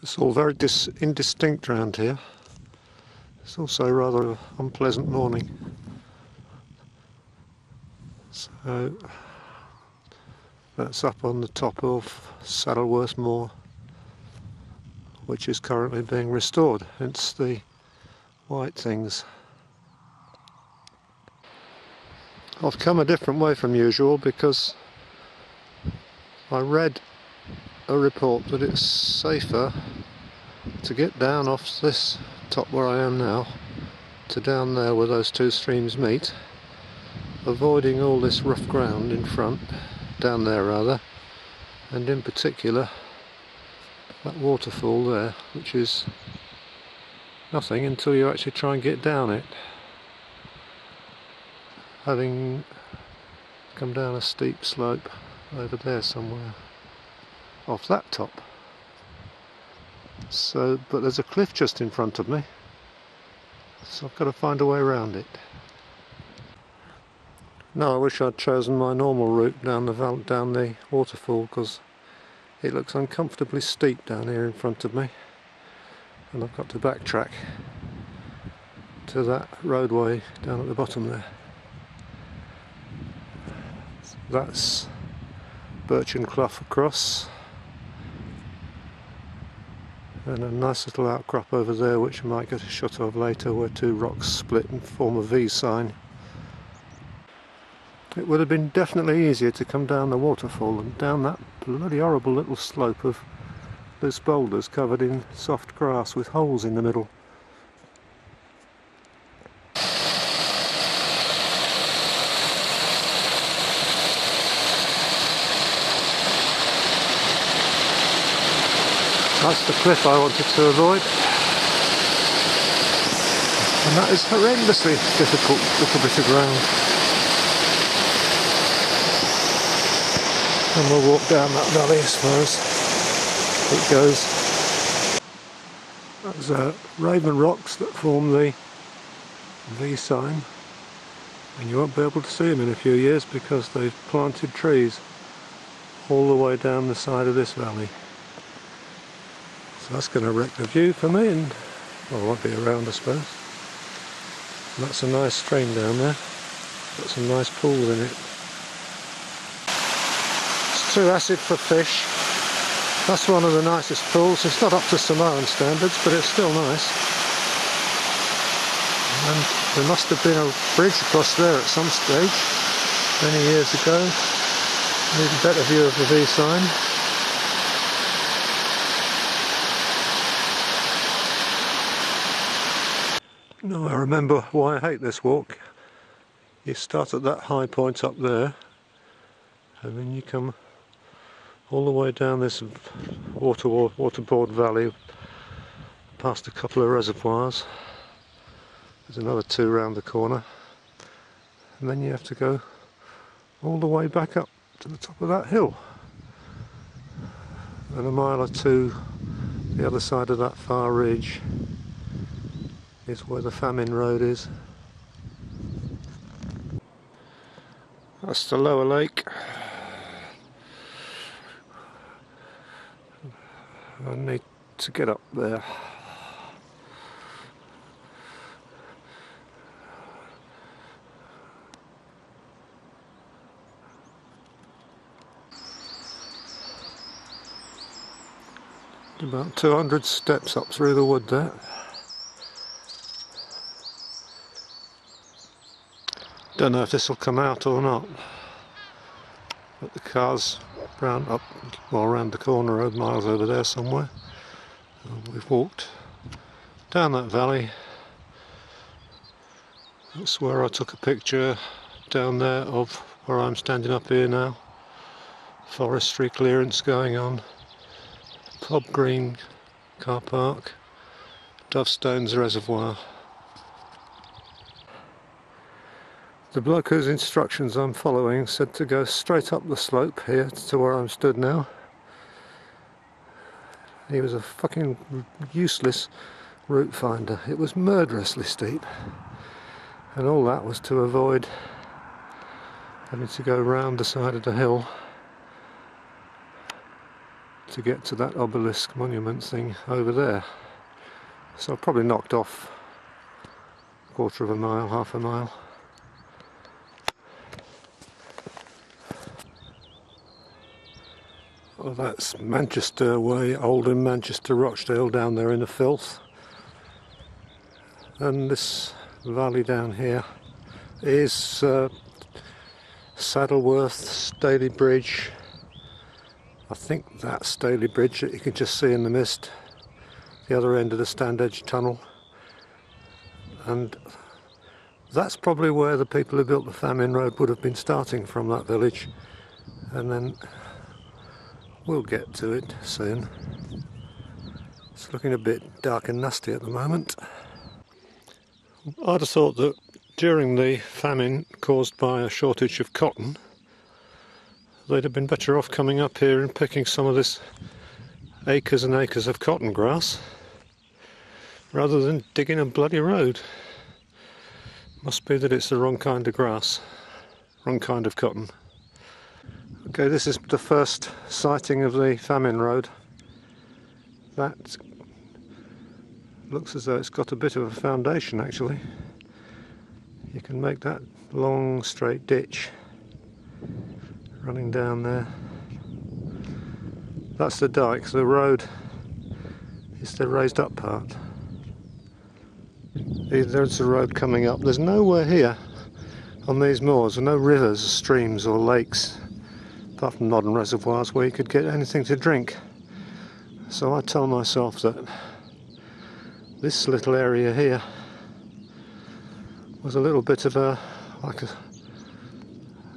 It's all very indistinct around here. It's also rather an unpleasant morning. So that's up on the top of Saddleworth Moor, which is currently being restored, hence the white things. I've come a different way from usual because I read a report that it's safer to get down off this top where I am now to down there where those two streams meet, avoiding all this rough ground in front, down there rather, and in particular that waterfall there, which is nothing until you actually try and get down it, having come down a steep slope over there somewhere off that top. So, but there's a cliff just in front of me, so I've got to find a way around it. No, I wish I'd chosen my normal route down the waterfall, because it looks uncomfortably steep down here in front of me, and I've got to backtrack to that roadway down at the bottom there. That's Birch and Clough across, and a nice little outcrop over there which I might get a shot of later, where two rocks split and form a V sign. It would have been definitely easier to come down the waterfall and down that bloody horrible little slope of loose boulders covered in soft grass with holes in the middle. That's the cliff I wanted to avoid, and that is horrendously difficult little bit of ground. And we'll walk down that valley as far as it goes. That's Raven rocks that form the V sign, and you won't be able to see them in a few years because they've planted trees all the way down the side of this valley. So that's going to wreck the view for me, and well, I won't be around, I suppose. And that's a nice stream down there, got some nice pools in it. It's too acid for fish. That's one of the nicest pools. It's not up to Samoan standards, but it's still nice. And there must have been a bridge across there at some stage many years ago. Need a better view of the V sign. No, I remember why I hate this walk. You start at that high point up there, and then you come all the way down this waterboard valley, past a couple of reservoirs. There's another two round the corner, and then you have to go all the way back up to the top of that hill, and a mile or two the other side of that far ridge is where the Famine road is. That's the lower lake. I need to get up there. About 200 steps up through the wood there. Don't know if this will come out or not, but the car's round up, well, around the corner, miles over there somewhere. We've walked down that valley. That's where I took a picture down there of where I'm standing up here now. Forestry clearance going on. Pob Green car park. Dovestones Reservoir. The bloke whose instructions I'm following said to go straight up the slope here to where I'm stood now. He was a fucking useless route finder. It was murderously steep, and all that was to avoid having to go round the side of the hill to get to that obelisk monument thing over there. So I've probably knocked off a quarter of a mile, half a mile. Well, that's Manchester Way, Oldham, Manchester, Rochdale down there in the filth. And this valley down here is Saddleworth, Staley Bridge. I think that's Staley Bridge that you can just see in the mist. The other end of the Standedge Tunnel. And that's probably where the people who built the Famine Road would have been starting from, that village. And then we'll get to it soon. It's looking a bit dark and nasty at the moment. I'd have thought that during the famine caused by a shortage of cotton, they'd have been better off coming up here and picking some of this acres and acres of cotton grass rather than digging a bloody road. Must be that it's the wrong kind of grass, wrong kind of cotton. Okay, this is the first sighting of the Famine Road. That looks as though it's got a bit of a foundation actually. You can make that long straight ditch running down there. That's the dike, so the road is the raised up part. There's the road coming up. There's nowhere here on these moors, no rivers, streams or lakes, apart from modern reservoirs where you could get anything to drink. So I tell myself that this little area here was a little bit of a, like a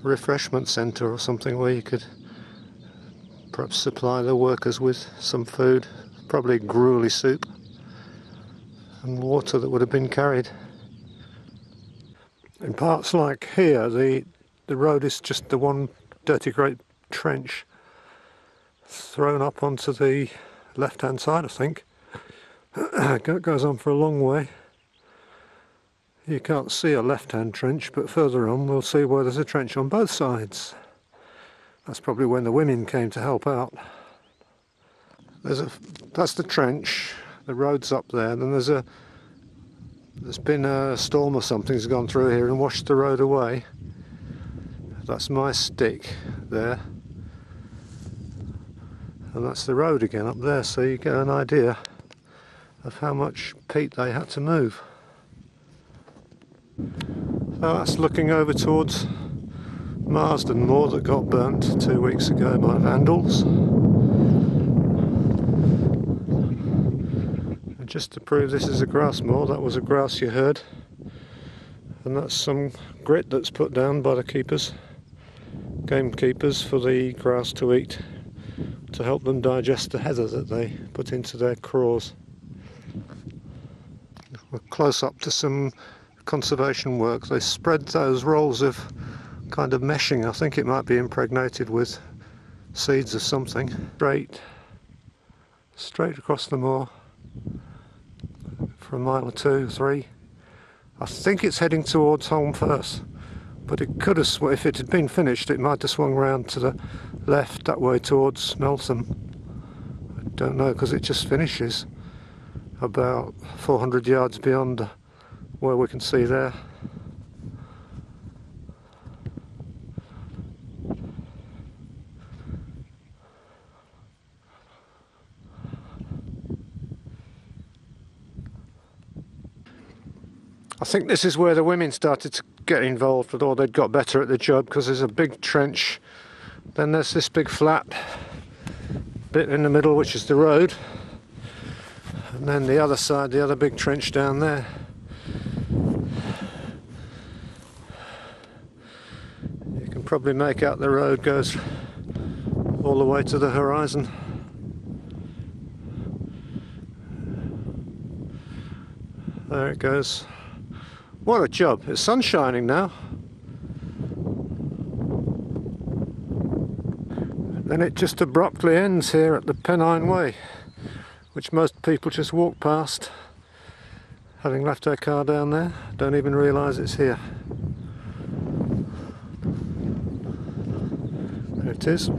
refreshment centre or something where you could perhaps supply the workers with some food, probably gruely soup and water that would have been carried. In parts like here, the road is just the one dirty great trench thrown up onto the left hand side, I think. It goes on for a long way. You can't see a left hand trench, but further on we'll see where there's a trench on both sides. That's probably when the women came to help out. That's the trench, the road's up there, then there's been a storm or something's gone through here and washed the road away. That's my stick there. And that's the road again up there, so you get an idea of how much peat they had to move. So that's looking over towards Marsden Moor that got burnt 2 weeks ago by vandals. And just to prove this is a grass moor, that was a grouse you heard. And that's some grit that's put down by the keepers, gamekeepers, for the grouse to eat, to help them digest the heather that they put into their craws. We're close up to some conservation work. They spread those rolls of kind of meshing, I think it might be impregnated with seeds of something, straight across the moor for a mile or two, 3. I think it's heading towards Holme Firth, but it could have, if it had been finished, it might have swung round to the left that way towards Meltham. I don't know, because it just finishes about 400 yards beyond where we can see there. I think this is where the women started to get involved, or they'd got better at the job, because there's a big trench, then there's this big flat bit in the middle which is the road, and then the other side, the other big trench down there. You can probably make out the road goes all the way to the horizon. There it goes. What a job. It's sun shining now. Then it just abruptly ends here at the Pennine Way, which most people just walk past, having left their car down there, don't even realise it's here. There it is.